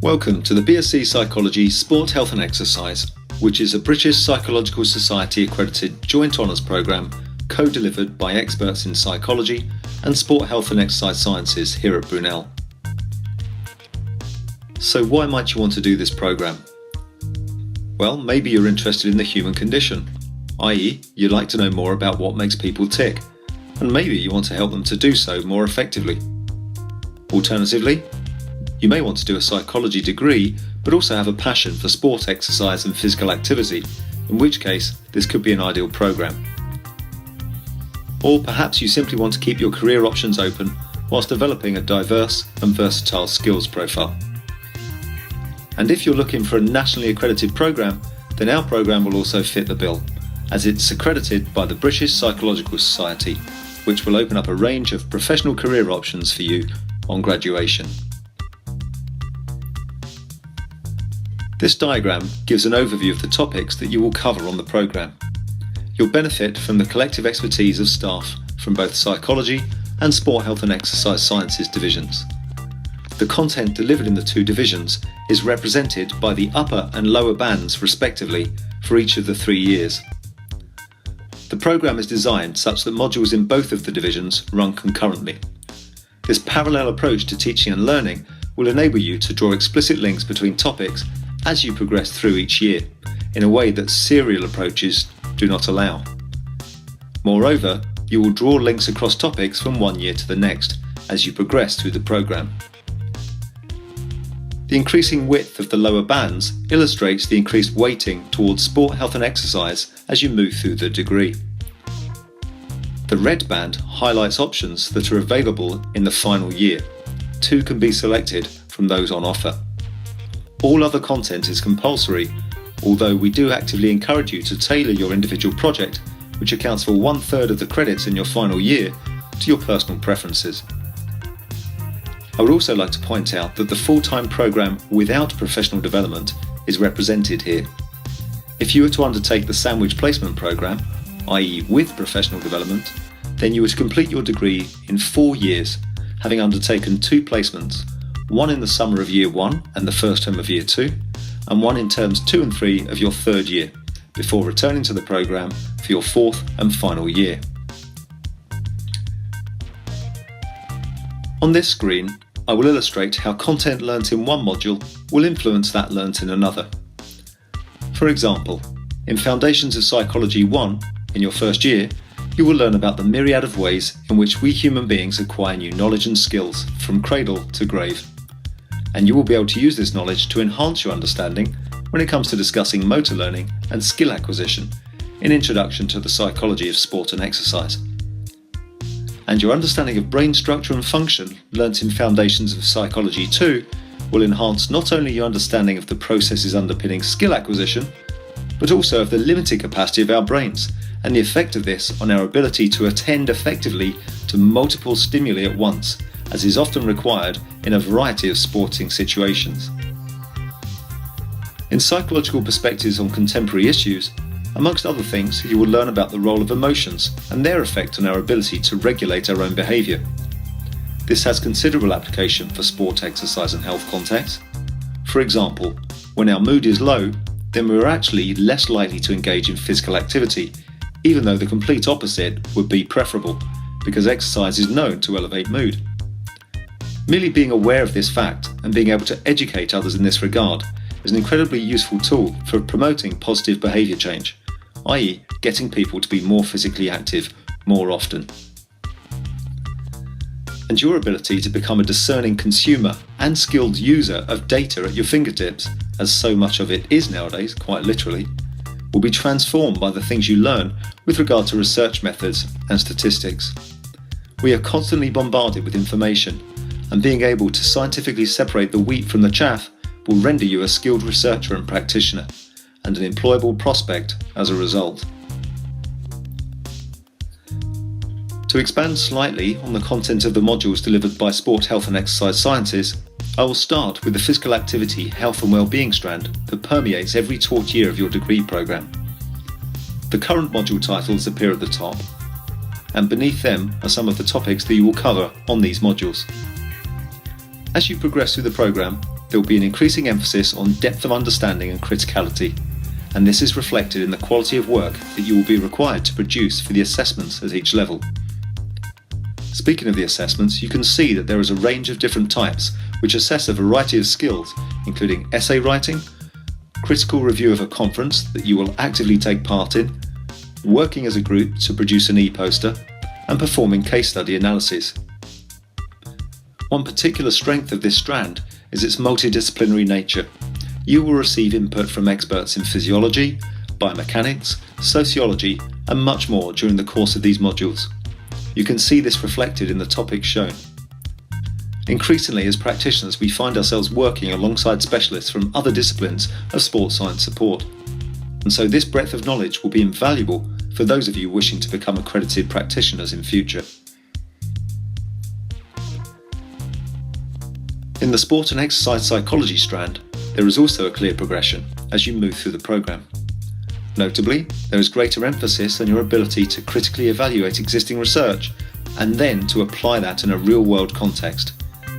Welcome to the BSc Psychology Sport, Health and Exercise, which is a British Psychological Society accredited joint honours programme co-delivered by experts in psychology and sport, health and exercise sciences here at Brunel. So why might you want to do this programme? Well, maybe you're interested in the human condition, i.e. you'd like to know more about what makes people tick, and maybe you want to help them to do so more effectively. Alternatively, you may want to do a psychology degree but also have a passion for sport, exercise and physical activity, in which case this could be an ideal programme. Or perhaps you simply want to keep your career options open whilst developing a diverse and versatile skills profile. And if you're looking for a nationally accredited programme, then our programme will also fit the bill, as it's accredited by the British Psychological Society, which will open up a range of professional career options for you on graduation. This diagram gives an overview of the topics that you will cover on the programme. You'll benefit from the collective expertise of staff from both psychology and sport, health and exercise sciences divisions. The content delivered in the two divisions is represented by the upper and lower bands respectively for each of the 3 years. The programme is designed such that modules in both of the divisions run concurrently. This parallel approach to teaching and learning will enable you to draw explicit links between topics as you progress through each year, in a way that serial approaches do not allow. Moreover, you will draw links across topics from one year to the next as you progress through the programme. The increasing width of the lower bands illustrates the increased weighting towards sport, health and exercise as you move through the degree. The red band highlights options that are available in the final year. 2 can be selected from those on offer. All other content is compulsory, although we do actively encourage you to tailor your individual project, which accounts for 1/3 of the credits in your final year, to your personal preferences. I would also like to point out that the full-time programme without professional development is represented here. If you were to undertake the sandwich placement programme, i.e. with professional development, then you would complete your degree in 4 years, having undertaken 2 placements, one in the summer of year 1 and the first term of year 2, and one in terms 2 and 3 of your 3rd year, before returning to the programme for your 4th and final year. On this screen, I will illustrate how content learnt in one module will influence that learnt in another. For example, in Foundations of Psychology 1, in your 1st year, you will learn about the myriad of ways in which we human beings acquire new knowledge and skills from cradle to grave. And you will be able to use this knowledge to enhance your understanding when it comes to discussing motor learning and skill acquisition in Introduction to the Psychology of Sport and Exercise. And your understanding of brain structure and function learnt in Foundations of Psychology 2 will enhance not only your understanding of the processes underpinning skill acquisition, but also of the limited capacity of our brains and the effect of this on our ability to attend effectively to multiple stimuli at once, as is often required in a variety of sporting situations. In Psychological Perspectives on Contemporary Issues, amongst other things, you will learn about the role of emotions and their effect on our ability to regulate our own behaviour. This has considerable application for sport, exercise and health contexts. For example, when our mood is low, then we are actually less likely to engage in physical activity, even though the complete opposite would be preferable, because exercise is known to elevate mood. Merely being aware of this fact and being able to educate others in this regard is an incredibly useful tool for promoting positive behaviour change, i.e. getting people to be more physically active more often. And your ability to become a discerning consumer and skilled user of data at your fingertips, as so much of it is nowadays, quite literally, will be transformed by the things you learn with regard to research methods and statistics. We are constantly bombarded with information, and being able to scientifically separate the wheat from the chaff will render you a skilled researcher and practitioner, and an employable prospect as a result. To expand slightly on the content of the modules delivered by Sport, Health and Exercise Sciences, I will start with the physical activity, health and wellbeing strand that permeates every taught year of your degree programme. The current module titles appear at the top, and beneath them are some of the topics that you will cover on these modules. As you progress through the programme, there will be an increasing emphasis on depth of understanding and criticality, and this is reflected in the quality of work that you will be required to produce for the assessments at each level. Speaking of the assessments, you can see that there is a range of different types which assess a variety of skills, including essay writing, critical review of a conference that you will actively take part in, working as a group to produce an e-poster, and performing case study analyses. One particular strength of this strand is its multidisciplinary nature. You will receive input from experts in physiology, biomechanics, sociology, and much more during the course of these modules. You can see this reflected in the topics shown. Increasingly, as practitioners, we find ourselves working alongside specialists from other disciplines of sports science support. And so this breadth of knowledge will be invaluable for those of you wishing to become accredited practitioners in future. In the sport and exercise psychology strand, there is also a clear progression as you move through the programme. Notably, there is greater emphasis on your ability to critically evaluate existing research and then to apply that in a real-world context,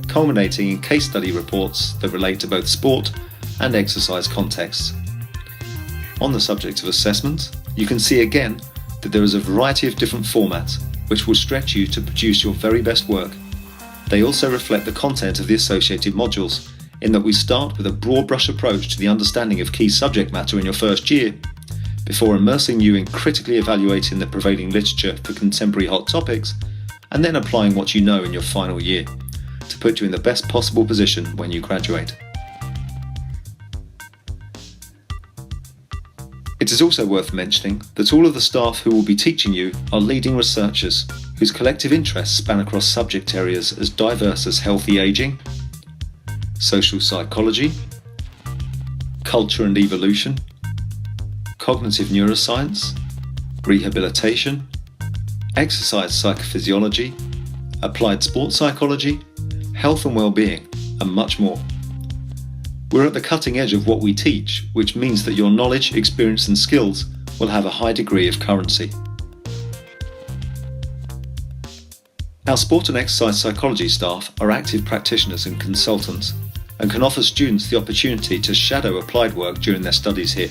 culminating in case study reports that relate to both sport and exercise contexts. On the subject of assessments, you can see again that there is a variety of different formats which will stretch you to produce your very best work. They also reflect the content of the associated modules, in that we start with a broad brush approach to the understanding of key subject matter in your first year, before immersing you in critically evaluating the prevailing literature for contemporary hot topics, and then applying what you know in your final year, to put you in the best possible position when you graduate. It is also worth mentioning that all of the staff who will be teaching you are leading researchers whose collective interests span across subject areas as diverse as healthy aging, social psychology, culture and evolution, cognitive neuroscience, rehabilitation, exercise psychophysiology, applied sports psychology, health and well-being, and much more. We're at the cutting edge of what we teach, which means that your knowledge, experience and skills will have a high degree of currency. Our sport and exercise psychology staff are active practitioners and consultants, and can offer students the opportunity to shadow applied work during their studies here.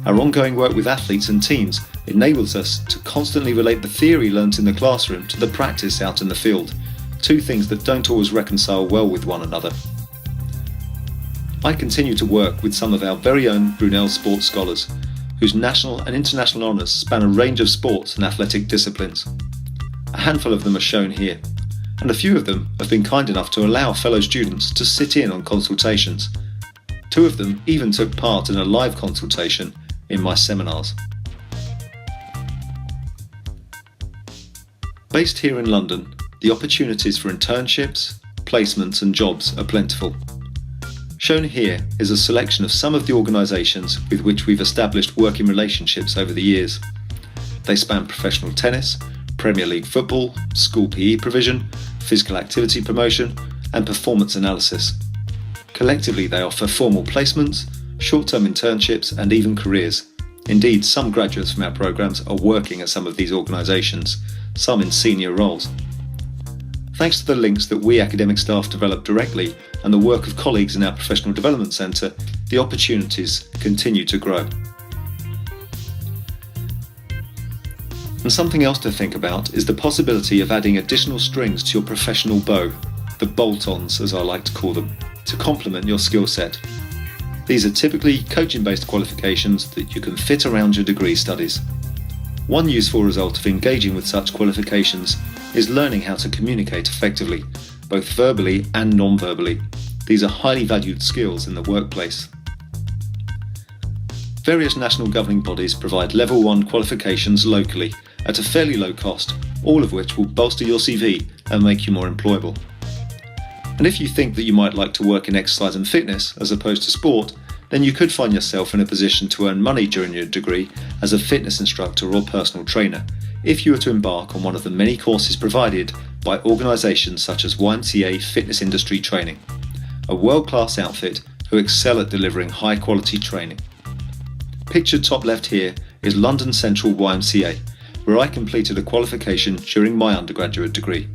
Our ongoing work with athletes and teams enables us to constantly relate the theory learnt in the classroom to the practice out in the field, two things that don't always reconcile well with one another. I continue to work with some of our very own Brunel sports scholars, whose national and international honours span a range of sports and athletic disciplines. A handful of them are shown here, and a few of them have been kind enough to allow fellow students to sit in on consultations. Two of them even took part in a live consultation in my seminars. Based here in London, the opportunities for internships, placements and jobs are plentiful. Shown here is a selection of some of the organisations with which we've established working relationships over the years. They span professional tennis, Premier League football, school PE provision, physical activity promotion and performance analysis. Collectively they offer formal placements, short-term internships and even careers. Indeed, some graduates from our programmes are working at some of these organisations, some in senior roles. Thanks to the links that we academic staff develop directly and the work of colleagues in our Professional Development Centre, the opportunities continue to grow. And something else to think about is the possibility of adding additional strings to your professional bow, the bolt-ons as I like to call them, to complement your skill set. These are typically coaching-based qualifications that you can fit around your degree studies. One useful result of engaging with such qualifications is learning how to communicate effectively, both verbally and non-verbally. These are highly valued skills in the workplace. Various national governing bodies provide Level 1 qualifications locally at a fairly low cost, all of which will bolster your CV and make you more employable. And if you think that you might like to work in exercise and fitness as opposed to sport, then you could find yourself in a position to earn money during your degree as a fitness instructor or personal trainer, if you were to embark on one of the many courses provided by organisations such as YMCA Fitness Industry Training, a world-class outfit who excel at delivering high-quality training. Pictured top left here is London Central YMCA, where I completed a qualification during my undergraduate degree.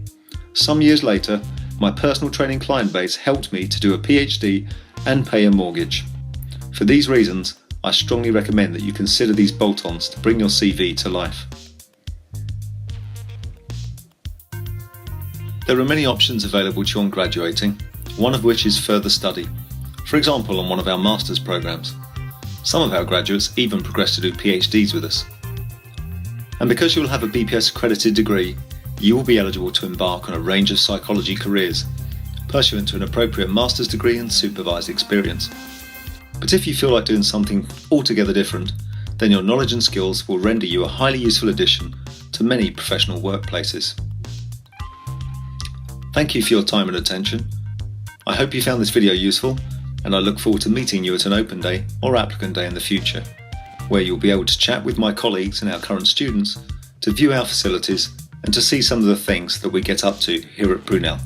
Some years later, my personal training client base helped me to do a PhD and pay a mortgage. For these reasons, I strongly recommend that you consider these bolt-ons to bring your CV to life. There are many options available to you on graduating, one of which is further study, for example on one of our master's programs. Some of our graduates even progress to do PhDs with us. And because you will have a BPS accredited degree, you will be eligible to embark on a range of psychology careers, pursuant to an appropriate master's degree and supervised experience. But if you feel like doing something altogether different, then your knowledge and skills will render you a highly useful addition to many professional workplaces. Thank you for your time and attention. I hope you found this video useful, and I look forward to meeting you at an open day or applicant day in the future, where you'll be able to chat with my colleagues and our current students, to view our facilities and to see some of the things that we get up to here at Brunel.